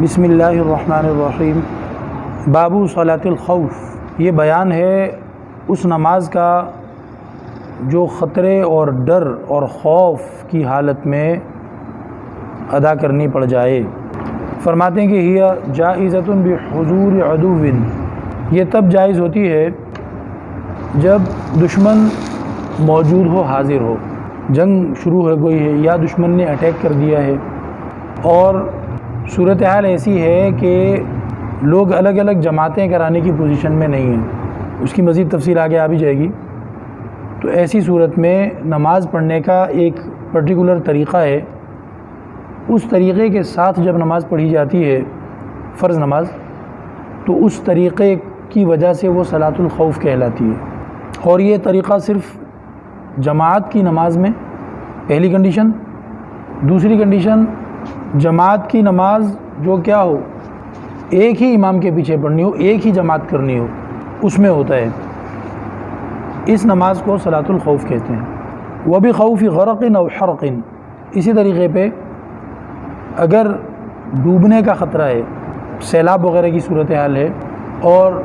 بسم اللہ الرحمن الرحیم۔ باب صلاۃ الخوف، یہ بیان ہے اس نماز کا جو خطرے اور ڈر اور خوف کی حالت میں ادا کرنی پڑ جائے۔ فرماتے ہیں کہ ہی جائزۃ بحضور عدو، یہ تب جائز ہوتی ہے جب دشمن موجود ہو، حاضر ہو، جنگ شروع ہو گئی ہے یا دشمن نے اٹیک کر دیا ہے اور صورتحال ایسی ہے کہ لوگ الگ الگ جماعتیں کرانے کی پوزیشن میں نہیں ہیں۔ اس کی مزید تفصیل آگے آ بھی جائے گی۔ تو ایسی صورت میں نماز پڑھنے کا ایک پرٹیکولر طریقہ ہے، اس طریقے کے ساتھ جب نماز پڑھی جاتی ہے فرض نماز، تو اس طریقے کی وجہ سے وہ صلاۃ الخوف کہلاتی ہے۔ اور یہ طریقہ صرف جماعت کی نماز میں، پہلی کنڈیشن۔ دوسری کنڈیشن، جماعت کی نماز جو کیا ہو، ایک ہی امام کے پیچھے پڑھنی ہو، ایک ہی جماعت کرنی ہو، اس میں ہوتا ہے۔ اس نماز کو صلاۃ الخوف کہتے ہیں۔ وبخوف غرق او حرق، اسی طریقے پہ اگر ڈوبنے کا خطرہ ہے، سیلاب وغیرہ کی صورتحال ہے اور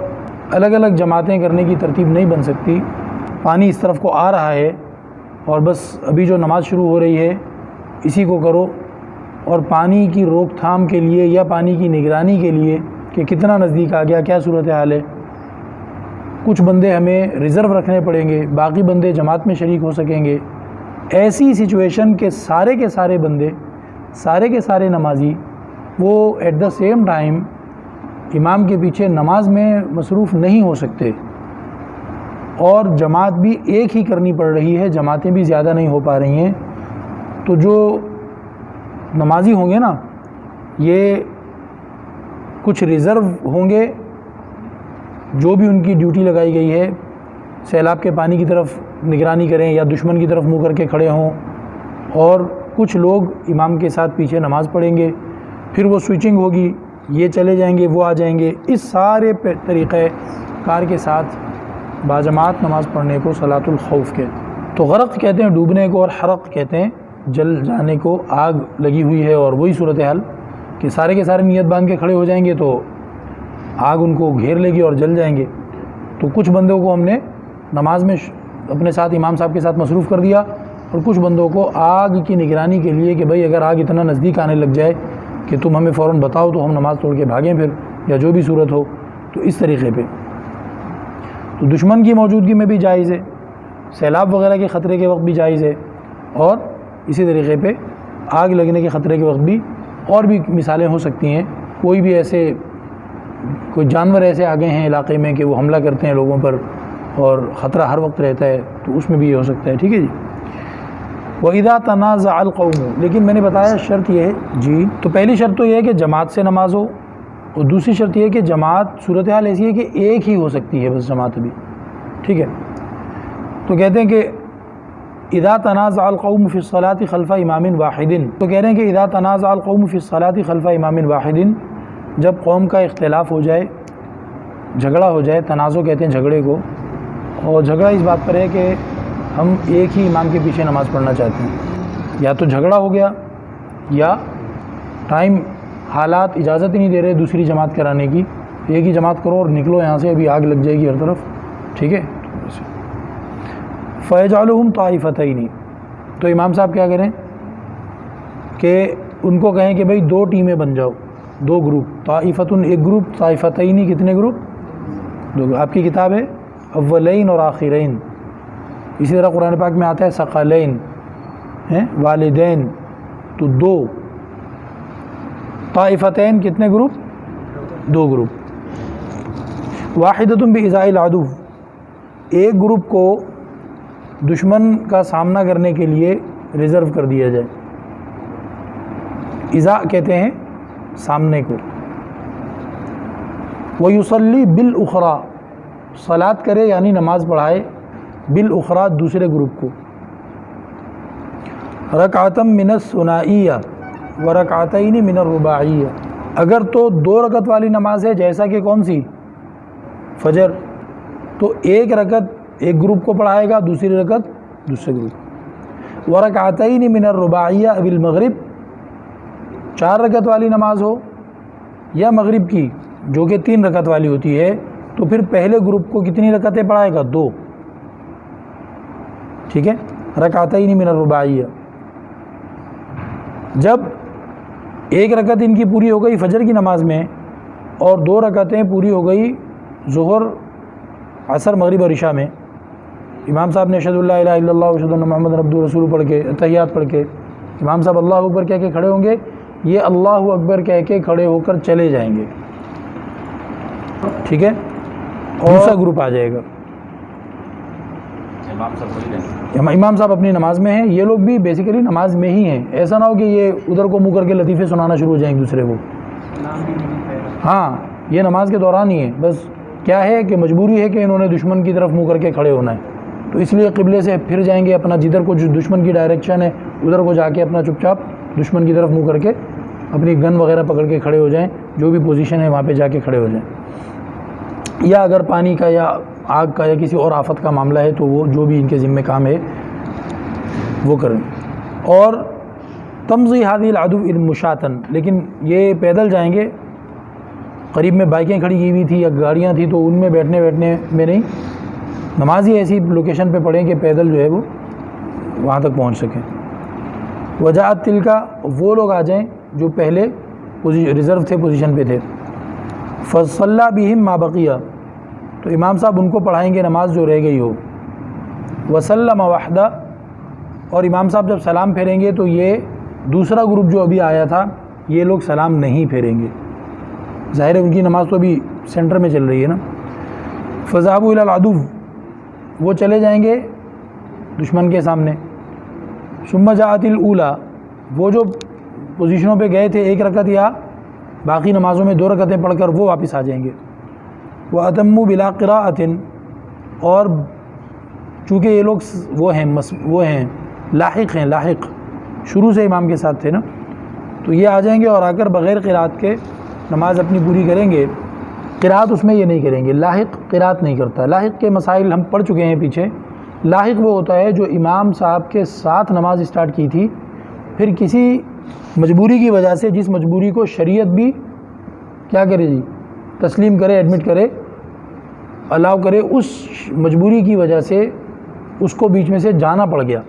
الگ الگ جماعتیں کرنے کی ترتیب نہیں بن سکتی، پانی اس طرف کو آ رہا ہے اور بس ابھی جو نماز شروع ہو رہی ہے اسی کو کرو، اور پانی کی روک تھام کے لیے یا پانی کی نگرانی کے لیے کہ کتنا نزدیک آ گیا، کیا صورتحال ہے، کچھ بندے ہمیں ریزرو رکھنے پڑیں گے، باقی بندے جماعت میں شریک ہو سکیں گے۔ ایسی سچویشن کے سارے بندے، سارے کے سارے نمازی وہ ایٹ دا سیم ٹائم امام کے پیچھے نماز میں مصروف نہیں ہو سکتے، اور جماعت بھی ایک ہی کرنی پڑ رہی ہے، جماعتیں بھی زیادہ نہیں ہو پا رہی ہیں۔ تو جو نمازی ہوں گے نا، یہ کچھ ریزرو ہوں گے، جو بھی ان کی ڈیوٹی لگائی گئی ہے، سیلاب کے پانی کی طرف نگرانی کریں یا دشمن کی طرف منہ کر کے کھڑے ہوں، اور کچھ لوگ امام کے ساتھ پیچھے نماز پڑھیں گے، پھر وہ سوئچنگ ہوگی، یہ چلے جائیں گے، وہ آ جائیں گے۔ اس سارے طریقہ کار کے ساتھ باجماعت نماز پڑھنے کو صلاۃ الخوف کہتے ہیں۔ تو غرق کہتے ہیں ڈوبنے کو، اور حرق کہتے ہیں جل جانے کو، آگ لگی ہوئی ہے اور وہی صورتحال کہ سارے کے سارے نیت باندھ کے کھڑے ہو جائیں گے تو آگ ان کو گھیر لے گی اور جل جائیں گے۔ تو کچھ بندوں کو ہم نے نماز میں اپنے ساتھ امام صاحب کے ساتھ مصروف کر دیا، اور کچھ بندوں کو آگ کی نگرانی کے لیے کہ بھائی اگر آگ اتنا نزدیک آنے لگ جائے کہ تم ہمیں فوراً بتاؤ تو ہم نماز توڑ کے بھاگیں پھر، یا جو بھی صورت ہو۔ تو اس طریقے پہ تو دشمن کی موجودگی میں بھی جائز ہے، سیلاب وغیرہ کے خطرے کے وقت بھی جائز ہے، اور اسی طریقے پہ آگ لگنے کے خطرے کے وقت بھی، اور بھی مثالیں ہو سکتی ہیں۔ کوئی جانور ایسے آ گئے ہیں علاقے میں کہ وہ حملہ کرتے ہیں لوگوں پر اور خطرہ ہر وقت رہتا ہے، تو اس میں بھی یہ ہو سکتا ہے۔ ٹھیک ہے جی۔ وَإِذَا تَنَازَعَ الْقَوْمُ، لیکن میں نے بتایا شرط یہ ہے جی، تو پہلی شرط تو یہ ہے کہ جماعت سے نماز ہو، اور دوسری شرط یہ ہے کہ جماعت، صورتحال ایسی ہے کہ ایک ہی ہو سکتی ہے بس جماعت ابھی۔ ٹھیک ہے، تو کہتے ہیں کہ اذا تنازع القوم فی الصلاۃ خلف امام واحد، تو کہہ رہے ہیں کہ اذا تنازع القوم فی الصلاۃ خلف امام واحد، جب قوم کا اختلاف ہو جائے، جھگڑا ہو جائے، تنازع کہتے ہیں جھگڑے کو، اور جھگڑا اس بات پر ہے کہ ہم ایک ہی امام کے پیچھے نماز پڑھنا چاہتے ہیں، یا تو جھگڑا ہو گیا یا ٹائم، حالات اجازت ہی نہیں دے رہے دوسری جماعت کرانے کی، ایک ہی جماعت کرو اور نکلو یہاں سے، ابھی آگ لگ جائے گی ہر طرف۔ ٹھیک ہے، فَيَجْعَلُهُمْ طَائِفَتَيْنِ، تو امام صاحب کیا کریں کہ ان کو کہیں کہ بھئی دو ٹیمیں بن جاؤ، دو گروپ، طائفتن ایک گروپ، طائفتین کتنے گروپ، دو۔ آپ کی کتاب ہے اولین اور آخرین، اسی طرح قرآن پاک میں آتا ہے ثقلین، والدین، تو دو۔ طائفتین کتنے گروپ، دو گروپ۔ واحدۃ بإزاء العدو، ایک گروپ کو دشمن کا سامنا کرنے کے لیے ریزرو کر دیا جائے، ازاء کہتے ہیں سامنے کو۔ وَيُصَلِّي بِالْأُخْرَى، صلاۃ کرے یعنی نماز پڑھائے، بالأخرى دوسرے گروپ کو، رکعۃ من الثنائیہ ورکعتین من الرباعیہ، اگر تو دو رکعت والی نماز ہے جیسا کہ کون سی، فجر، تو ایک رکعت ایک گروپ کو پڑھائے گا، دوسری رکعت دوسرے گروپ۔ ورکعتین من الرباعیہ بالمغرب، چار رکعت والی نماز ہو یا مغرب کی جو کہ 3 رکعت والی ہوتی ہے، تو پھر پہلے گروپ کو کتنی رکعتیں پڑھائے گا؟ 2، ٹھیک ہے، رکعتین من الرباعیہ۔ جب 1 رکعت ان کی پوری ہو گئی فجر کی نماز میں اور 2 رکعتیں پوری ہو گئی ظہر، عصر، مغرب اور عشاء میں، امام صاحب نے اشہد ان لا الہ الا اللہ واشہد ان محمد عبدہ رسول پڑھ کے تحیات پڑھ کے امام صاحب اللہ اکبر کہہ کے کھڑے ہوں گے، یہ اللہ اکبر کہہ کے کھڑے ہو کر چلے جائیں گے، ٹھیک ہے، اور دوسرا گروپ آ جائے گا، امام صاحب اپنی نماز میں ہیں، یہ لوگ بھی بیسیکلی نماز میں ہی ہیں، ایسا نہ ہو کہ یہ ادھر کو منہ کر کے لطیفے سنانا شروع ہو جائیں ایک دوسرے کو، ہاں یہ نماز کے دوران ہی ہے، بس کیا ہے کہ مجبوری ہے کہ انہوں نے دشمن کی طرف منہ کر کے کھڑے ہونا ہے، تو اس لیے قبلے سے پھر جائیں گے، اپنا جدھر کو جو دشمن کی ڈائریکشن ہے ادھر کو جا کے اپنا چپ چاپ دشمن کی طرف منہ کر کے اپنی گن وغیرہ پکڑ کے کھڑے ہو جائیں، جو بھی پوزیشن ہے وہاں پہ جا کے کھڑے ہو جائیں، یا اگر پانی کا یا آگ کا یا کسی اور آفت کا معاملہ ہے تو وہ جو بھی ان کے ذمہ کام ہے وہ کریں۔ اور تمضی هذه العدو المشاتن، لیکن یہ پیدل جائیں گے، قریب میں بائکیں کھڑی کی ہوئی تھی یا گاڑیاں تھی تو ان میں بیٹھنے میں نہیں، نماز ہی ایسی لوکیشن پہ پڑھیں کہ پیدل جو ہے وہ وہاں تک پہنچ سکیں۔ وجاءت تلکا، وہ لوگ آ جائیں جو پہلے ریزرو تھے، پوزیشن پہ تھے، فصلی بہم ما بقیہ، تو امام صاحب ان کو پڑھائیں گے نماز جو رہ گئی ہو، وسلم وحدہ، اور امام صاحب جب سلام پھیریں گے تو یہ دوسرا گروپ جو ابھی آیا تھا یہ لوگ سلام نہیں پھیریں گے، ظاہر ہے ان کی نماز تو ابھی سینٹر میں چل رہی ہے نا۔ فذهبوا الى العدو، وہ چلے جائیں گے دشمن کے سامنے۔ ثم جاءت الاولی، وہ جو پوزیشنوں پہ گئے تھے 1 رکعت یا باقی نمازوں میں 2 رکعتیں پڑھ کر وہ واپس آ جائیں گے۔ وَأَتَمُّوا بِلَا قِرَاءَةٍ، اور چونکہ یہ لوگ وہ ہیں لاحق شروع سے امام کے ساتھ تھے نا، تو یہ آ جائیں گے اور آ کر بغیر قرات کے نماز اپنی پوری کریں گے۔ قرات اس میں یہ نہیں کریں گے، لاحق قرات نہیں کرتا، لاحق کے مسائل ہم پڑھ چکے ہیں پیچھے۔ لاحق وہ ہوتا ہے جو امام صاحب کے ساتھ نماز اسٹارٹ کی تھی، پھر کسی مجبوری کی وجہ سے، جس مجبوری کو شریعت بھی کیا کرے جی تسلیم کرے، ایڈمٹ کرے، الاؤ کرے، اس مجبوری کی وجہ سے اس کو بیچ میں سے جانا پڑ گیا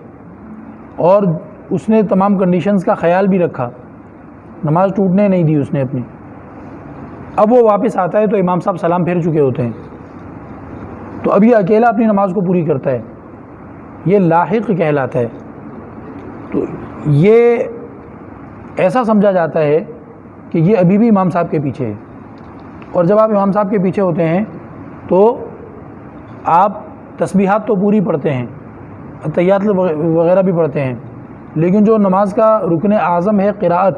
اور اس نے تمام کنڈیشنز کا خیال بھی رکھا، نماز ٹوٹنے نہیں دی اس نے اپنی، اب وہ واپس آتا ہے تو امام صاحب سلام پھیر چکے ہوتے ہیں، تو اب یہ اکیلا اپنی نماز کو پوری کرتا ہے، یہ لاحق کہلاتا ہے۔ تو یہ ایسا سمجھا جاتا ہے کہ یہ ابھی بھی امام صاحب کے پیچھے ہے، اور جب آپ امام صاحب کے پیچھے ہوتے ہیں تو آپ تسبیحات تو پوری پڑھتے ہیں، تحیات وغیرہ بھی پڑھتے ہیں، لیکن جو نماز کا رکن اعظم ہے قراءت،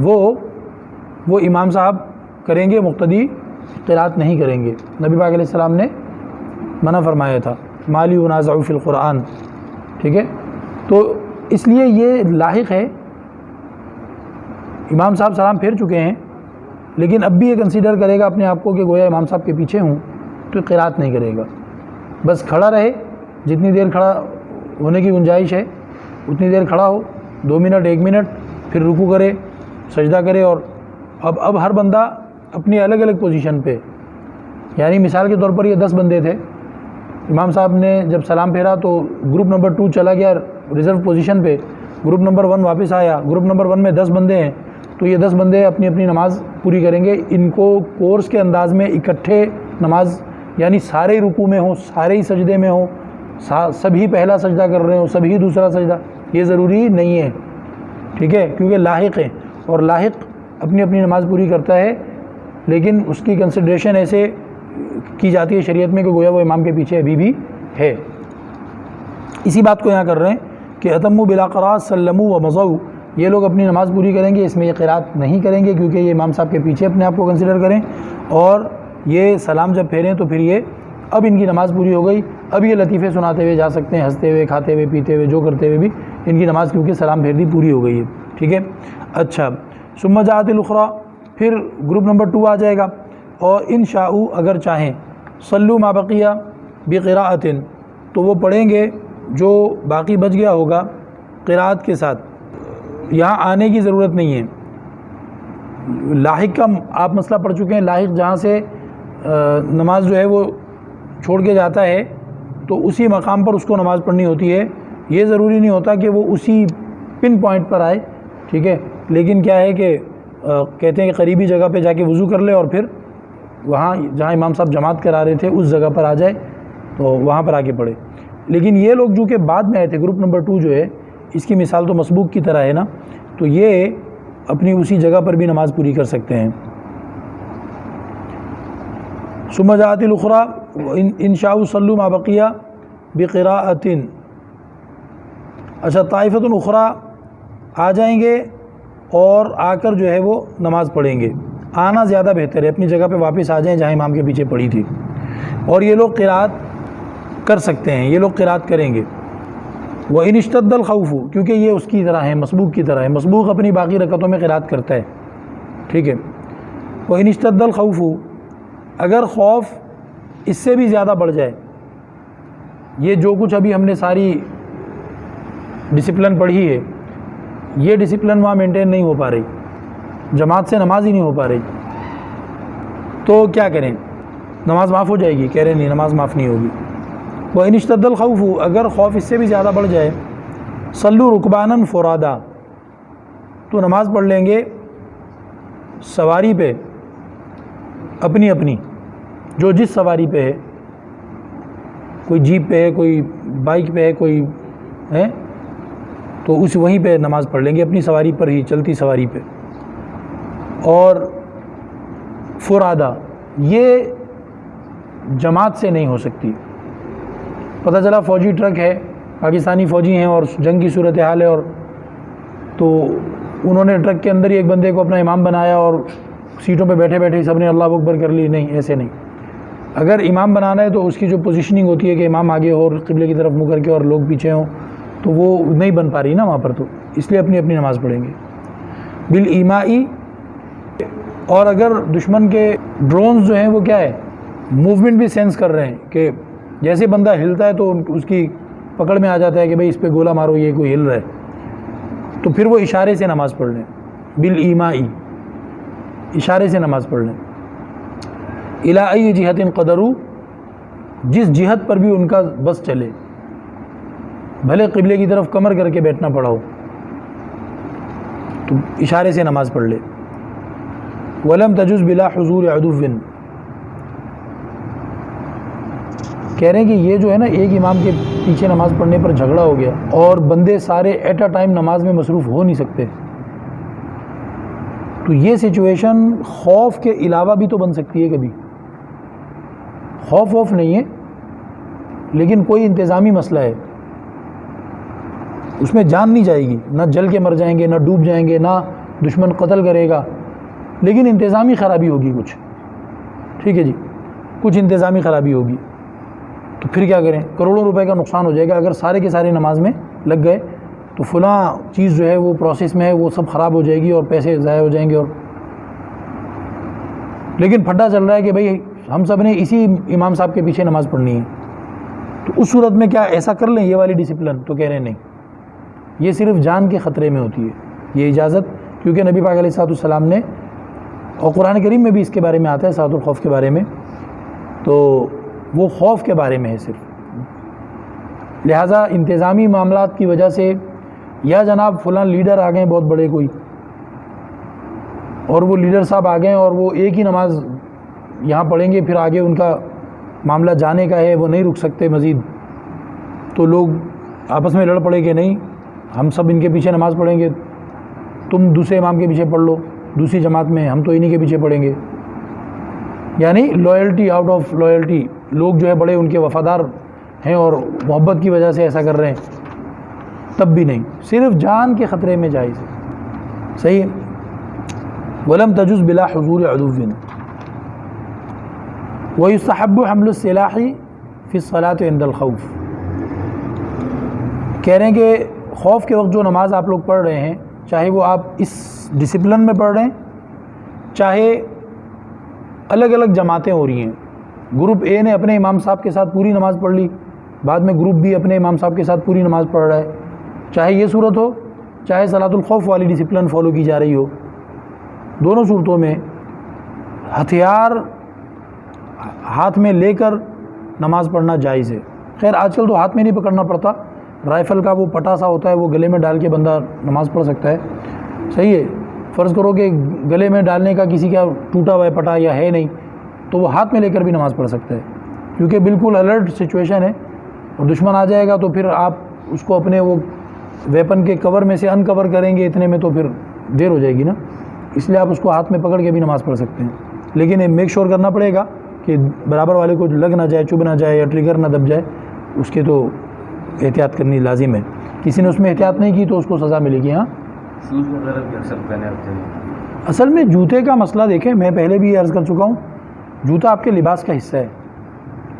وہ امام صاحب کریں گے، مقتدی قراءت نہیں کریں گے۔ نبی پاک علیہ السلام نے منع فرمایا تھا، ما لی ینازع فی القرآن، ٹھیک ہے، تو اس لیے یہ لاحق ہے، امام صاحب سلام پھیر چکے ہیں لیکن اب بھی یہ کنسیڈر کرے گا اپنے آپ کو کہ گویا امام صاحب کے پیچھے ہوں، تو قراءت نہیں کرے گا، بس کھڑا رہے، جتنی دیر کھڑا ہونے کی گنجائش ہے اتنی دیر کھڑا ہو، 2 منٹ 1 منٹ، پھر رکوع کرے، سجدہ کرے، اور اب ہر بندہ اپنی الگ الگ پوزیشن پہ، یعنی مثال کے طور پر یہ 10 بندے تھے، امام صاحب نے جب سلام پھیرا تو گروپ نمبر 2 چلا گیا ریزرو پوزیشن پہ، گروپ نمبر 1 واپس آیا، گروپ نمبر 1 میں 10 بندے ہیں، تو یہ 10 بندے اپنی اپنی نماز پوری کریں گے، ان کو کورس کے انداز میں اکٹھے نماز، یعنی سارے رکوع میں ہوں، سارے ہی سجدے میں ہوں، سبھی پہلا سجدہ کر رہے ہوں، سبھی دوسرا سجدہ، یہ ضروری نہیں ہے، ٹھیک ہے، کیونکہ لاحق ہیں، اور لاحق اپنی اپنی نماز پوری کرتا ہے، لیکن اس کی کنسیڈریشن ایسے کی جاتی ہے شریعت میں کہ گویا وہ امام کے پیچھے ابھی بھی ہے۔ اسی بات کو یہاں کر رہے ہیں کہ اتموا بلا قراء سلموا ومضوا، یہ لوگ اپنی نماز پوری کریں گے، اس میں یہ قراءت نہیں کریں گے کیونکہ یہ امام صاحب کے پیچھے اپنے آپ کو کنسیڈر کریں، اور یہ سلام جب پھیریں تو پھر یہ اب ان کی نماز پوری ہو گئی، اب یہ لطیفے سناتے ہوئے جا سکتے ہیں، ہنستے ہوئے، کھاتے ہوئے، پیتے ہوئے، جو کرتے ہوئے بھی ان کی نماز کیونکہ سلام پھیر دی پوری ہو گئی ہے، ٹھیک ہے۔ اچھا، ثم جاءت الاخری، پھر گروپ نمبر 2 آ جائے گا، اور ان شاءوا، اگر چاہیں، صلوا ما بقیہ بقراءۃ، تو وہ پڑھیں گے جو باقی بچ گیا ہوگا قراءت کے ساتھ، یہاں آنے کی ضرورت نہیں ہے، لاحق کا آپ مسئلہ پڑھ چکے ہیں، لاحق جہاں سے نماز جو ہے وہ چھوڑ کے جاتا ہے تو اسی مقام پر اس کو نماز پڑھنی ہوتی ہے، یہ ضروری نہیں ہوتا کہ وہ اسی پن پوائنٹ پر آئے، ٹھیک ہے، لیکن کیا ہے کہ کہتے ہیں کہ قریبی جگہ پہ جا کے وضو کر لے اور پھر وہاں جہاں امام صاحب جماعت کرا رہے تھے اس جگہ پر آ جائے تو وہاں پر آ کے پڑھے۔ لیکن یہ لوگ جو کہ بعد میں آئے تھے، گروپ نمبر 2 جو ہے، اس کی مثال تو مسبوق کی طرح ہے نا، تو یہ اپنی اسی جگہ پر بھی نماز پوری کر سکتے ہیں۔ ثم جاءت الاخری ان شاءوا صلوا ما بقي بقراءۃ، اچھا طائفۃ اخری آ جائیں گے اور آ کر جو ہے وہ نماز پڑھیں گے، آنا زیادہ بہتر ہے، اپنی جگہ پہ واپس آ جائیں جہاں امام کے پیچھے پڑھی تھی، اور یہ لوگ قراءت کر سکتے ہیں، یہ لوگ قراءت کریں گے۔ وَإِنِ اشْتَدَّ الْخَوْفُ، کیونکہ یہ اس کی طرح ہے، مسبوق کی طرح ہے، مسبوق اپنی باقی رکعتوں میں قراءت کرتا ہے، ٹھیک ہے۔ وَإِنِ اشْتَدَّ الْخَوْفُ، اگر خوف اس سے بھی زیادہ بڑھ جائے، یہ جو کچھ ابھی ہم نے ساری ڈسپلن پڑھی ہے، یہ ڈسپلن وہاں مینٹین نہیں ہو پا رہی، جماعت سے نماز ہی نہیں ہو پا رہی، تو کیا کریں؟ نماز معاف ہو جائے گی؟ کہہ رہے نہیں، نماز معاف نہیں ہوگی۔ وَإِنِ اشْتَدَّ الْخَوْفُ، اگر خوف اس سے بھی زیادہ بڑھ جائے، صلوا رُكْبَانًا فُرَادًا، تو نماز پڑھ لیں گے سواری پہ، اپنی اپنی، جو جس سواری پہ ہے، کوئی جیپ پہ ہے، کوئی بائک پہ ہے، کوئی ہے، تو اس وہیں پہ نماز پڑھ لیں گے، اپنی سواری پر ہی، چلتی سواری پہ۔ اور فرادا، یہ جماعت سے نہیں ہو سکتی۔ پتہ چلا فوجی ٹرک ہے، پاکستانی فوجی ہیں اور جنگ کی صورتحال ہے، اور تو انہوں نے ٹرک کے اندر ہی ایک بندے کو اپنا امام بنایا اور سیٹوں پہ بیٹھے بیٹھے سب نے اللہ اکبر کر لی، نہیں، ایسے نہیں۔ اگر امام بنانا ہے تو اس کی جو پوزیشننگ ہوتی ہے کہ امام آگے ہو اور قبلے کی طرف منہ کر کے اور لوگ پیچھے ہوں، تو وہ نہیں بن پا رہی نا وہاں پر، تو اس لیے اپنی اپنی نماز پڑھیں گے بالایمائی۔ اور اگر دشمن کے ڈرونز جو ہیں وہ کیا ہے، موومنٹ بھی سینس کر رہے ہیں کہ جیسے بندہ ہلتا ہے تو اس کی پکڑ میں آ جاتا ہے کہ بھئی اس پہ گولہ مارو، یہ کوئی ہل رہا ہے، تو پھر وہ اشارے سے نماز پڑھ لیں، بالایمائی، اشارے سے نماز پڑھ لیں۔ الی ای جہت قدروا، جس جہت پر بھی ان کا بس چلے، بھلے قبلے کی طرف کمر کر کے بیٹھنا پڑا ہو، تو اشارے سے نماز پڑھ لے۔ ولم تجز بلا حضور عدو، کہہ رہے ہیں کہ یہ جو ہے نا، ایک امام کے پیچھے نماز پڑھنے پر جھگڑا ہو گیا اور بندے سارے ایٹ اے ٹائم نماز میں مصروف ہو نہیں سکتے، تو یہ سچویشن خوف کے علاوہ بھی تو بن سکتی ہے کبھی۔ خوف نہیں ہے، لیکن کوئی انتظامی مسئلہ ہے، اس میں جان نہیں جائے گی، نہ جل کے مر جائیں گے، نہ ڈوب جائیں گے، نہ دشمن قتل کرے گا، لیکن انتظامی خرابی ہوگی کچھ، ٹھیک ہے جی، کچھ انتظامی خرابی ہوگی، تو پھر کیا کریں؟ کروڑوں روپے کا نقصان ہو جائے گا اگر سارے کے سارے نماز میں لگ گئے، تو فلاں چیز جو ہے وہ پروسیس میں ہے، وہ سب خراب ہو جائے گی اور پیسے ضائع ہو جائیں گے، اور لیکن پھڈا چل رہا ہے کہ بھئی ہم سب نے اسی امام صاحب کے پیچھے نماز پڑھنی ہے، تو اس صورت میں کیا ایسا کر لیں یہ والی ڈسپلن؟ تو کہہ رہے ہیں نہیں، یہ صرف جان کے خطرے میں ہوتی ہے یہ اجازت، کیونکہ نبی پاک علیہ السلام نے، اور قرآن کریم میں بھی اس کے بارے میں آتا ہے صلاۃ الخوف کے بارے میں، تو وہ خوف کے بارے میں ہے صرف، لہٰذا انتظامی معاملات کی وجہ سے، یا جناب فلاں لیڈر آ گئے بہت بڑے کوئی، اور وہ لیڈر صاحب آ گئے اور وہ ایک ہی نماز یہاں پڑھیں گے، پھر آگے ان کا معاملہ جانے کا ہے، وہ نہیں رک سکتے مزید، تو لوگ آپس میں لڑ پڑے کہ نہیں ہم سب ان کے پیچھے نماز پڑھیں گے، تم دوسرے امام کے پیچھے پڑھ لو دوسری جماعت میں، ہم تو انہی کے پیچھے پڑھیں گے، یعنی لائلٹی، آؤٹ آف لائلٹی، لوگ جو ہے بڑے ان کے وفادار ہیں اور محبت کی وجہ سے ایسا کر رہے ہیں، تب بھی نہیں، صرف جان کے خطرے میں جائز ہے، صحیح ہے۔ ولم تجز بلا حضور عدو، ویستحب حمل السلاح فی الصلاۃ عند الخوف، کہہ رہے ہیں کہ خوف کے وقت جو نماز آپ لوگ پڑھ رہے ہیں، چاہے وہ آپ اس ڈسپلن میں پڑھ رہے ہیں، چاہے الگ الگ جماعتیں ہو رہی ہیں، گروپ اے نے اپنے امام صاحب کے ساتھ پوری نماز پڑھ لی، بعد میں گروپ بی اپنے امام صاحب کے ساتھ پوری نماز پڑھ رہا ہے، چاہے یہ صورت ہو، چاہے صلاۃ الخوف والی ڈسپلن فالو کی جا رہی ہو، دونوں صورتوں میں ہتھیار ہاتھ میں لے کر نماز پڑھنا جائز ہے۔ خیر آج کل تو ہاتھ میں نہیں پکڑنا پڑتا، رائفل کا وہ پٹا سا ہوتا ہے، وہ گلے میں ڈال کے بندہ نماز پڑھ سکتا ہے، صحیح ہے۔ فرض کرو کہ گلے میں ڈالنے کا کسی کا ٹوٹا ہوا ہے پٹا یا ہے نہیں، تو وہ ہاتھ میں لے کر بھی نماز پڑھ سکتا ہے، کیونکہ بالکل الرٹ سچویشن ہے، اور دشمن آ جائے گا تو پھر آپ اس کو اپنے وہ ویپن کے کور میں سے انکور کریں گے اتنے میں تو پھر دیر ہو جائے گی نا، اس لیے آپ اس کو ہاتھ میں پکڑ کے بھی نماز پڑھ سکتے ہیں، لیکن میک شور کرنا پڑے گا کہ برابر والے کو لگ نہ جائے، چبھ نہ جائے یا ٹریگر نہ دب جائے، اس کے تو احتیاط کرنی لازم ہے۔ کسی نے اس میں احتیاط نہیں کی تو اس کو سزا ملے گی۔ ہاں شوز وغیرہ بھی اکثر پہنے ہوتے ہیں۔ اصل میں جوتے کا مسئلہ دیکھیں، میں پہلے بھی عرض کر چکا ہوں، جوتا آپ کے لباس کا حصہ ہے،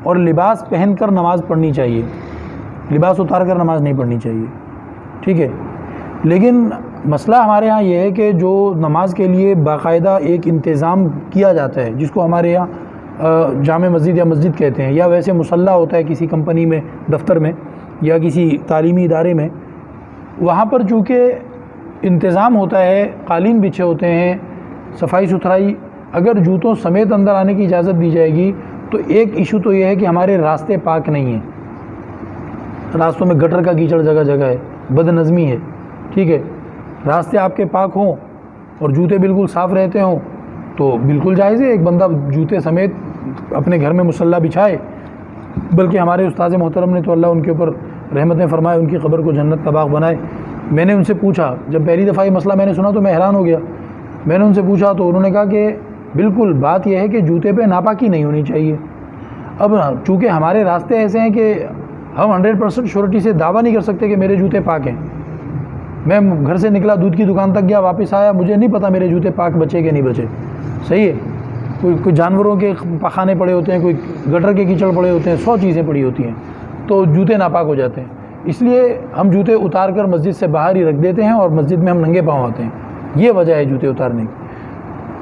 اور لباس پہن کر نماز پڑھنی چاہیے، لباس اتار کر نماز نہیں پڑھنی چاہیے، ٹھیک ہے۔ لیکن مسئلہ ہمارے ہاں یہ ہے کہ جو نماز کے لیے باقاعدہ ایک انتظام کیا جاتا ہے، جس کو ہمارے یہاں جامع مسجد یا مسجد کہتے ہیں، یا ویسے مصلی ہوتا ہے کسی کمپنی میں، دفتر میں، یا کسی تعلیمی ادارے میں، وہاں پر چونکہ انتظام ہوتا ہے، قالین بچھے ہوتے ہیں، صفائی ستھرائی، اگر جوتوں سمیت اندر آنے کی اجازت دی جائے گی تو ایک ایشو تو یہ ہے کہ ہمارے راستے پاک نہیں ہیں، راستوں میں گٹر کا کیچڑ جگہ جگہ ہے، بد نظمی ہے، ٹھیک ہے۔ راستے آپ کے پاک ہوں اور جوتے بالکل صاف رہتے ہوں تو بالکل جائز ہے، ایک بندہ جوتے سمیت اپنے گھر میں مصلی بچھائے، بلکہ ہمارے استاد محترم نے تو اللہ ان کے اوپر رحمتیں فرمائے، ان کی قبر کو جنت کا باغ بنائے۔ میں نے ان سے پوچھا، جب پہلی دفعہ یہ مسئلہ میں نے سنا تو میں حیران ہو گیا، میں نے ان سے پوچھا تو انہوں نے کہا کہ بالکل بات یہ ہے کہ جوتے پہ ناپاکی نہیں ہونی چاہیے۔ اب چونکہ ہمارے راستے ایسے ہیں کہ ہم 100% شیورٹی سے دعویٰ نہیں کر سکتے کہ میرے جوتے پاک ہیں۔ میں گھر سے نکلا، دودھ کی دکان تک گیا، واپس آیا، مجھے نہیں پتہ میرے جوتے پاک بچے کہ نہیں بچے، صحیح ہے۔ کوئی جانوروں کے پخانے پڑے ہوتے ہیں، کوئی گٹر کے کیچڑ پڑے ہوتے ہیں، 100 چیزیں پڑی ہوتی ہیں، تو جوتے ناپاک ہو جاتے ہیں۔ اس لیے ہم جوتے اتار کر مسجد سے باہر ہی رکھ دیتے ہیں اور مسجد میں ہم ننگے پاؤں آتے ہیں، یہ وجہ ہے جوتے اتارنے کی۔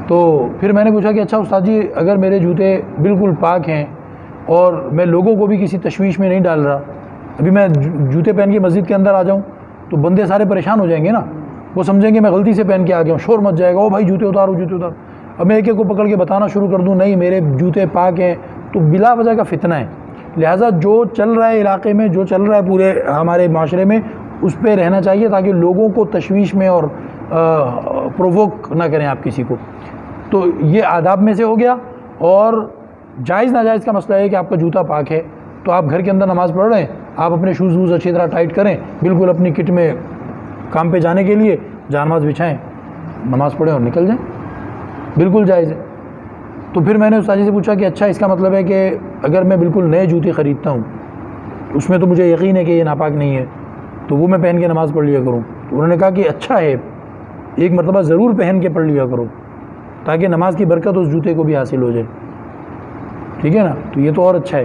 تو پھر میں نے پوچھا کہ اچھا استاد جی، اگر میرے جوتے بالکل پاک ہیں اور میں لوگوں کو بھی کسی تشویش میں نہیں ڈال رہا، ابھی میں جوتے پہن کے مسجد کے اندر آ جاؤں تو بندے سارے پریشان ہو جائیں گے نا، وہ سمجھیں گے میں غلطی سے پہن کے آ گیا ہوں، شور مچ جائے گا، او بھائی جوتے اتارو جوتے اتارو۔ اب میں ایک ایک کو پکڑ کے بتانا شروع کر دوں نہیں میرے جوتے پاک ہیں، تو بلا وجہ کا فتنہ ہے۔ لہٰذا جو چل رہا ہے علاقے میں، جو چل رہا ہے پورے ہمارے معاشرے میں، اس پہ رہنا چاہیے تاکہ لوگوں کو تشویش میں اور پرووک نہ کریں آپ کسی کو۔ تو یہ آداب میں سے ہو گیا۔ اور جائز ناجائز کا مسئلہ ہے کہ آپ کا جوتا پاک ہے تو آپ گھر کے اندر نماز پڑھ رہے ہیں، آپ اپنے شوز ووز اچھی طرح ٹائٹ کریں، بالکل اپنی کٹ میں کام پہ جانے کے لیے جانماز بچھائیں، نماز پڑھیں اور نکل جائیں، بالکل جائز ہے۔ تو پھر میں نے استاد جی سے پوچھا کہ اچھا اس کا مطلب ہے کہ اگر میں بالکل نئے جوتے خریدتا ہوں، اس میں تو مجھے یقین ہے کہ یہ ناپاک نہیں ہے، تو وہ میں پہن کے نماز پڑھ لیا کروں؟ تو انہوں نے کہا کہ اچھا ہے، ایک مرتبہ ضرور پہن کے پڑھ لیا کرو تاکہ نماز کی برکت اس جوتے کو بھی حاصل ہو جائے، ٹھیک ہے نا۔ تو یہ تو اور اچھا ہے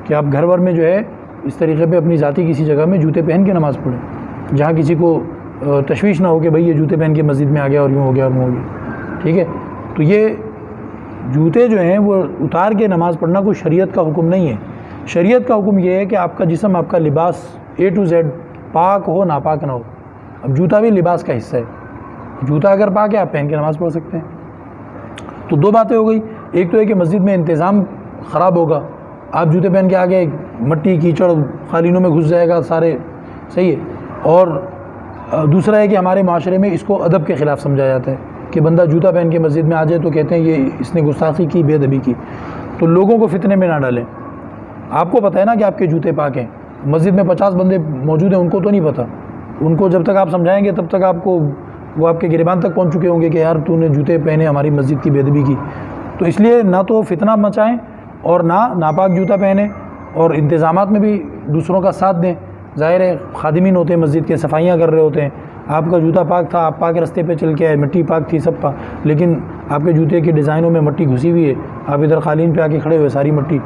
کہ آپ گھر بھر میں جو ہے اس طریقے پہ اپنی ذاتی کسی جگہ میں جوتے پہن کے نماز پڑھیں، جہاں کسی کو تشویش نہ ہو کہ بھئی یہ جوتے پہن کے مسجد میں آ گیا اور یوں ہو گیا اور یوں ہو گیا، ٹھیک ہے۔ تو یہ جوتے جو ہیں وہ اتار کے نماز پڑھنا کوئی شریعت کا حکم نہیں ہے۔ شریعت کا حکم یہ ہے کہ آپ کا جسم، آپ کا لباس A to Z پاک ہو ناپاک نہ ہو۔ اب جوتا بھی لباس کا حصہ ہے، جوتا اگر پاک ہے آپ پہن کے نماز پڑھ سکتے ہیں۔ تو دو باتیں ہو گئی، ایک تو ہے کہ مسجد میں انتظام خراب ہوگا، آپ جوتے پہن کے آگے مٹی کیچڑ قالینوں میں گھس جائے گا سارے، صحیح ہے۔ اور دوسرا ہے کہ ہمارے معاشرے میں اس کو ادب کے خلاف سمجھا جاتا ہے کہ بندہ جوتا پہن کے مسجد میں آ جائے تو کہتے ہیں یہ اس نے گستاخی کی، بے ادبی کی۔ تو لوگوں کو فتنے میں نہ ڈالیں، آپ کو پتہ ہے نا کہ آپ کے جوتے پاک ہیں، مسجد میں 50 بندے موجود ہیں، ان کو تو نہیں پتہ، ان کو جب تک آپ سمجھائیں گے تب تک آپ کو وہ آپ کے گریبان تک پہنچ چکے ہوں گے کہ یار تو نے جوتے پہنے ہماری مسجد کی بے ادبی کی۔ تو اس لیے نہ تو فتنہ مچائیں اور نہ ناپاک جوتا پہنیں، اور انتظامات میں بھی دوسروں کا ساتھ دیں۔ ظاہر ہے خادمین ہوتے ہیں مسجد کے، صفائیاں کر رہے ہوتے ہیں، آپ کا جوتا پاک تھا، آپ پاک رستے پہ چل کے آئے، مٹی پاک تھی، سب پاک، لیکن آپ کے جوتے کے ڈیزائنوں میں مٹی گھسی ہوئی ہے، آپ ادھر قالین پہ آ کے کھڑے ہوئے، ساری مٹی،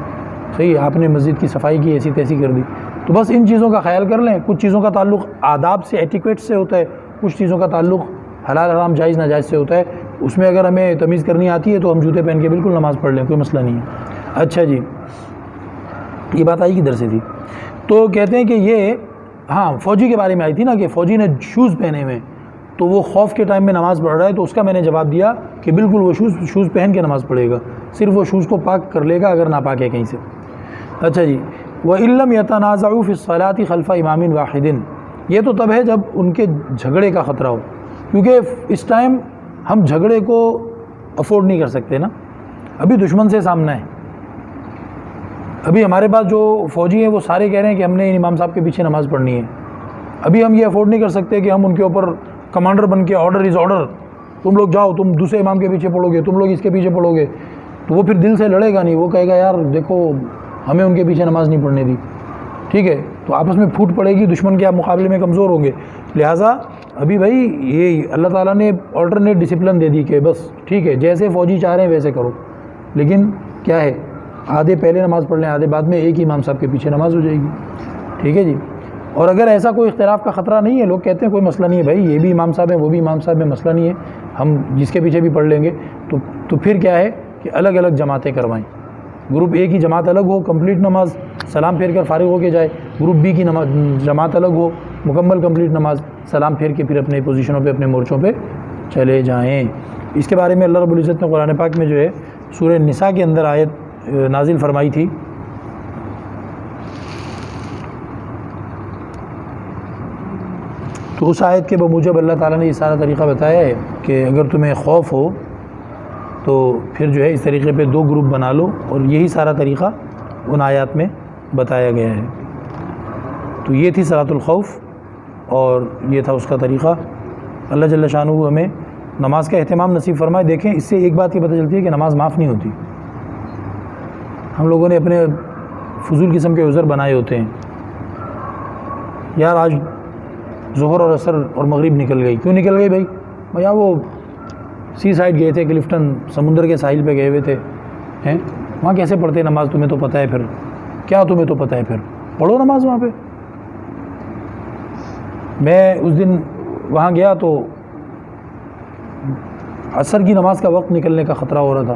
صحیح ہے، آپ نے مسجد کی صفائی کی، ایسی تیسی کر دی۔ تو بس ان چیزوں کا خیال کر لیں۔ کچھ چیزوں کا تعلق آداب سے، ایٹیکیٹ سے ہوتا ہے، کچھ چیزوں کا تعلق حلال حرام جائز ناجائز سے ہوتا ہے، اس میں اگر ہمیں تمیز کرنی آتی ہے تو ہم جوتے پہن کے بالکل نماز پڑھ لیں، کوئی مسئلہ نہیں ہے۔ اچھا جی، یہ بات آئی کدھر سے تھی؟ تو کہتے ہیں کہ یہ ہاں فوجی کے بارے میں آئی تھی نا، کہ فوجی نے شوز پہنے ہوئے تو وہ خوف کے ٹائم میں نماز پڑھ رہا ہے، تو اس کا میں نے جواب دیا کہ کہ بالکل وہ شوز پہن کے نماز پڑھے گا، صرف وہ شوز کو پاک کر لے گا اگر ناپاک ہے کہیں سے۔ اچھا جی، وَإِن لَّمْ يَتَنَازَعُوا فِي الصَّلَاةِ خَلْفَ إِمَامٍ وَاحِدٍ، یہ تو تب ہے جب ان کے جھگڑے کا خطرہ ہو، کیونکہ اس ٹائم ہم جھگڑے کو افورڈ نہیں کر سکتے نا، ابھی دشمن سے سامنا ہے۔ ابھی ہمارے پاس جو فوجی ہیں وہ سارے کہہ رہے ہیں کہ ہم نے امام صاحب کے پیچھے نماز پڑھنی ہے۔ ابھی ہم یہ افورڈ نہیں کر سکتے کہ ہم ان کے اوپر کمانڈر بن کے آرڈر از آرڈر، تم لوگ جاؤ، تم دوسرے امام کے پیچھے پڑھو گے، تم لوگ اس کے پیچھے پڑھو گے، تو وہ پھر دل سے لڑے گا نہیں، وہ کہے گا یار دیکھو ہمیں ان کے پیچھے نماز نہیں پڑھنے دی، ٹھیک ہے، تو آپس میں پھوٹ پڑے گی، دشمن کے آپ مقابلے میں کمزور ہوں گے۔ لہٰذا ابھی بھائی یہ اللہ تعالیٰ نے آلٹرنیٹ ڈسپلن دے دی کہ بس ٹھیک ہے جیسے فوجی چاہ رہے ہیں ویسے کرو، لیکن کیا ہے آدھے پہلے نماز پڑھ لیں، آدھے بعد میں، ایک ہی امام صاحب کے پیچھے نماز ہو جائے گی، ٹھیک ہے جی۔ اور اگر ایسا کوئی اختلاف کا خطرہ نہیں ہے، لوگ کہتے ہیں کوئی مسئلہ نہیں ہے بھائی، یہ بھی امام صاحب ہیں وہ بھی امام صاحب ہیں، مسئلہ نہیں ہے، ہم جس کے پیچھے بھی پڑھ لیں گے، تو پھر کیا ہے کہ الگ الگ جماعتیں کروائیں، گروپ اے کی جماعت الگ ہو کمپلیٹ نماز سلام پھیر کر فارغ ہو کے جائے، گروپ بی کی جماعت الگ ہو مکمل کمپلیٹ نماز سلام پھیر کے پھر اپنے پوزیشنوں پہ اپنے مورچوں پہ چلے جائیں۔ اس کے بارے میں اللہ رب العزت نے قرآن پاک میں جو ہے سورہ نساء کے اندر آیت نازل فرمائی تھی، تو اس آیت کے بموجب اللہ تعالیٰ نے یہ سارا طریقہ بتایا ہے کہ اگر تمہیں خوف ہو تو پھر جو ہے اس طریقے پہ دو گروپ بنا لو، اور یہی سارا طریقہ ان آیات میں بتایا گیا ہے۔ تو یہ تھی صلاۃ الخوف اور یہ تھا اس کا طریقہ۔ اللہ جل شانہ ہمیں نماز کا اہتمام نصیب فرمائے۔ دیکھیں اس سے ایک بات یہ پتہ چلتی ہے کہ نماز معاف نہیں ہوتی۔ ہم لوگوں نے اپنے فضول قسم کے عذر بنائے ہوتے ہیں، یار آج ظہر اور عصر اور مغرب نکل گئی، کیوں نکل گئی بھائی؟ بھیا وہ سی سائڈ گئے تھے، کلفٹن سمندر کے ساحل پہ گئے ہوئے تھے، ہیں وہاں کیسے پڑھتے نماز؟ تمہیں تو پتہ ہے، پھر کیا تمہیں تو پتہ ہے، پھر پڑھو نماز وہاں پہ۔ میں اس دن وہاں گیا تو عصر کی نماز کا وقت نکلنے کا خطرہ ہو رہا تھا،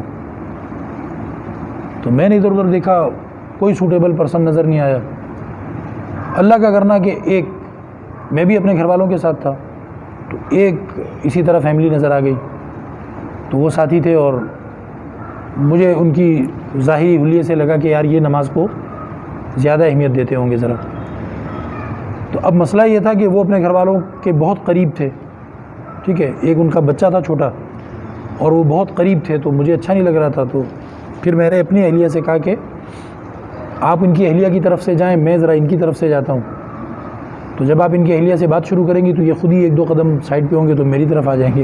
تو میں نے ادھر ادھر دیکھا، کوئی سوٹیبل پرسن نظر نہیں آیا۔ اللہ کا کرنا کہ ایک میں بھی اپنے گھر والوں کے ساتھ تھا، تو ایک اسی طرح فیملی نظر آ گئی، تو وہ ساتھی تھے اور مجھے ان کی ظاہری حلیے سے لگا کہ یار یہ نماز کو زیادہ اہمیت دیتے ہوں گے ذرا۔ تو اب مسئلہ یہ تھا کہ وہ اپنے گھر والوں کے بہت قریب تھے، ٹھیک ہے، ایک ان کا بچہ تھا چھوٹا اور وہ بہت قریب تھے، تو مجھے اچھا نہیں لگ رہا تھا۔ تو پھر میں نے اپنی اہلیہ سے کہا کہ آپ ان کی اہلیہ کی طرف سے جائیں، میں ذرا ان کی طرف سے جاتا ہوں، تو جب آپ ان کی اہلیہ سے بات شروع کریں گی تو یہ خود ہی ایک دو قدم سائڈ پہ ہوں گے تو میری طرف آ جائیں گے۔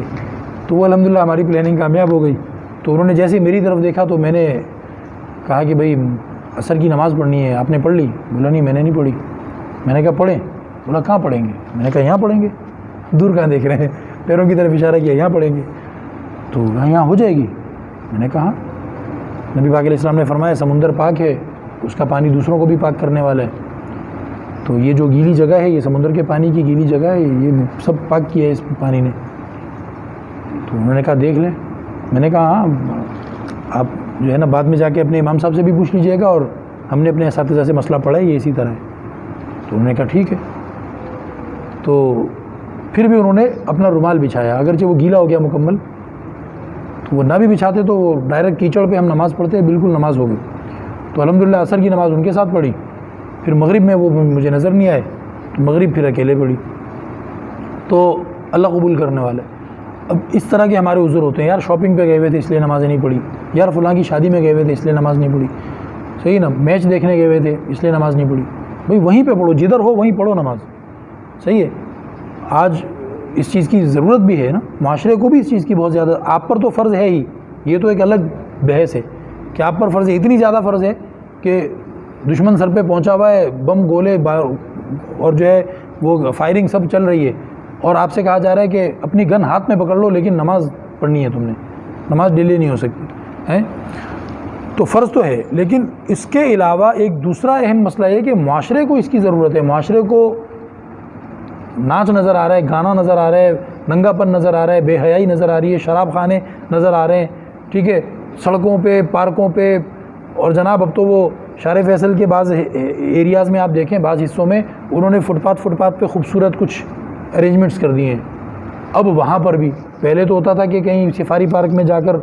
تو وہ الحمدللہ ہماری پلاننگ کامیاب ہو گئی۔ تو انہوں نے جیسے میری طرف دیکھا تو میں نے کہا کہ بھائی عصر کی نماز پڑھنی ہے، آپ نے پڑھ لی؟ بولا نہیں میں نے نہیں پڑھی۔ میں نے کہا پڑھیں؟ بولا کہاں پڑھیں گے؟ میں نے کہا یہاں پڑھیں گے۔ دور کہاں دیکھ رہے ہیں؟ پیروں کی طرف اشارہ کیا، یہاں پڑھیں گے۔ تو یہاں ہو جائے گی؟ میں نے کہا نبی پاک علیہ السلام نے فرمایا سمندر پاک ہے، اس کا پانی دوسروں کو بھی پاک کرنے والا ہے، تو یہ جو گیلی جگہ ہے، یہ سمندر کے پانی کی گیلی جگہ ہے، یہ سب پاک کیا ہے اس پانی نے۔ تو انہوں نے کہا دیکھ لیں۔ میں نے کہا ہاں آپ جو ہے نا بعد میں جا کے اپنے امام صاحب سے بھی پوچھ لیجیے گا، اور ہم نے اپنے اساتذہ سے مسئلہ پڑھا ہے یہ اسی طرح ہے۔ تو انہوں نے کہا ٹھیک ہے۔ تو پھر بھی انہوں نے اپنا رومال بچھایا، اگرچہ وہ گیلا ہو گیا مکمل، تو وہ نہ بھی بچھاتے تو وہ ڈائریکٹ کیچڑ پہ ہم نماز پڑھتے، بالکل نماز ہو گئی۔ تو الحمدللہ عصر کی نماز ان کے ساتھ پڑھی، پھر مغرب میں وہ مجھے نظر نہیں آئے، تو مغرب پھر اکیلے پڑھی۔ تو اللہ قبول کرنے والا ہے۔ اب اس طرح کے ہمارے عذر ہوتے ہیں، یار شاپنگ پہ گئے ہوئے تھے اس لیے نمازیں نہیں پڑھی، یار فلاں کی شادی میں گئے ہوئے تھے اس لیے نماز نہیں پڑھی، صحیح نا، میچ دیکھنے گئے ہوئے تھے اس لیے نماز نہیں پڑھی۔ بھائی وہیں پہ پڑھو، جدھر ہو وہیں پڑھو نماز، صحیح ہے۔ آج اس چیز کی ضرورت بھی ہے نا، معاشرے کو بھی اس چیز کی بہت زیادہ، آپ پر تو فرض ہے ہی، یہ تو ایک الگ بحث ہے کہ آپ پر فرض ہے، اتنی زیادہ فرض ہے کہ دشمن سر پہ پہنچا ہوا ہے، بم گولے اور جو ہے وہ فائرنگ سب چل رہی ہے، اور آپ سے کہا جا رہا ہے کہ اپنی گن ہاتھ میں پکڑ لو لیکن نماز پڑھنی ہے، تم نے نماز ڈیلے نہیں ہو سکتی ہے۔ تو فرض تو ہے، لیکن اس کے علاوہ ایک دوسرا اہم مسئلہ یہ کہ معاشرے کو اس کی ضرورت ہے۔ معاشرے کو ناچ نظر آ رہا ہے، گانا نظر آ رہا ہے، ننگا پن نظر آ رہا ہے، بے حیائی نظر آ رہی ہے، شراب خانے نظر آ رہے ہیں، ٹھیک ہے، سڑکوں پہ، پارکوں پہ، اور جناب اب تو وہ شار فیصل کے بعض ایریاز میں آپ دیکھیں، بعض حصوں میں انہوں نے فٹ پاتھ پہ خوبصورت کچھ ارینجمنٹس کر دیے ہیں، اب وہاں پر بھی پہلے تو ہوتا تھا کہ کہیں سفاری پارک میں جا کر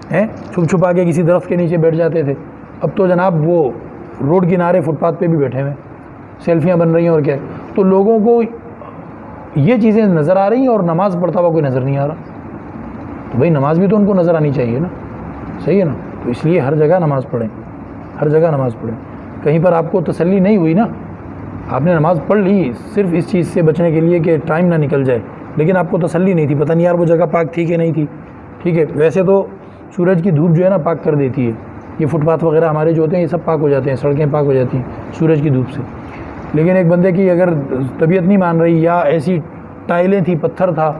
چھپ چھپا کے کسی درخت کے نیچے بیٹھ جاتے تھے، اب تو جناب وہ روڈ کنارے فٹ پاتھ پہ بھی بیٹھے ہوئے، سیلفیاں بن رہی ہیں اور کیا. تو لوگوں کو یہ چیزیں نظر آ رہی ہیں اور نماز پڑھتا ہوا کوئی نظر نہیں آ رہا. تو بھائی نماز بھی تو ان کو نظر آنی چاہیے نا، صحیح ہے نا. تو اس لیے ہر جگہ نماز پڑھیں، ہر جگہ نماز پڑھیں. کہیں پر آپ کو تسلی نہیں ہوئی نا، آپ نے نماز پڑھ لی صرف اس چیز سے بچنے کے لیے کہ ٹائم نہ نکل جائے، لیکن آپ کو تسلی نہیں تھی، پتہ نہیں یار وہ جگہ پاک تھی کہ نہیں تھی. ٹھیک ہے، ویسے تو سورج کی دھوپ جو ہے نا پاک کر دیتی ہے، یہ فٹ پاتھ وغیرہ ہمارے جو ہوتے ہیں یہ سب پاک ہو جاتے ہیں، سڑکیں پاک ہو جاتی ہیں سورج کی دھوپ سے. لیکن ایک بندے کی اگر طبیعت نہیں مان رہی یا ایسی ٹائلیں تھی، پتھر تھا،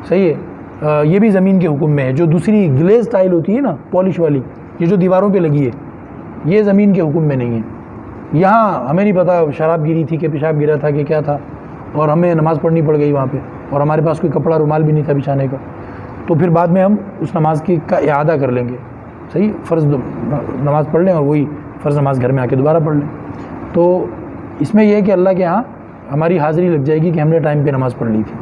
صحیح ہے، یہ بھی زمین کے حکم میں ہے. جو دوسری گلیز ٹائل ہوتی ہے نا پالش والی، یہ جو دیواروں پہ لگی ہے، یہ زمین کے حکم میں نہیں ہے. یہاں ہمیں نہیں پتہ شراب گری تھی کہ پیشاب گرا تھا کہ کیا تھا، اور ہمیں نماز پڑھنی پڑ گئی وہاں پہ، اور ہمارے پاس کوئی کپڑا رومال بھی نہیں تھا بچھانے کا. تو پھر بعد میں ہم اس نماز کا اعادہ کر لیں گے، صحیح، فرض نماز پڑھ لیں اور وہی فرض نماز گھر میں آ کے دوبارہ پڑھ لیں. تو اس میں یہ ہے کہ اللہ کے ہاں ہماری حاضری لگ جائے گی کہ ہم نے ٹائم پہ نماز پڑھ لی تھی.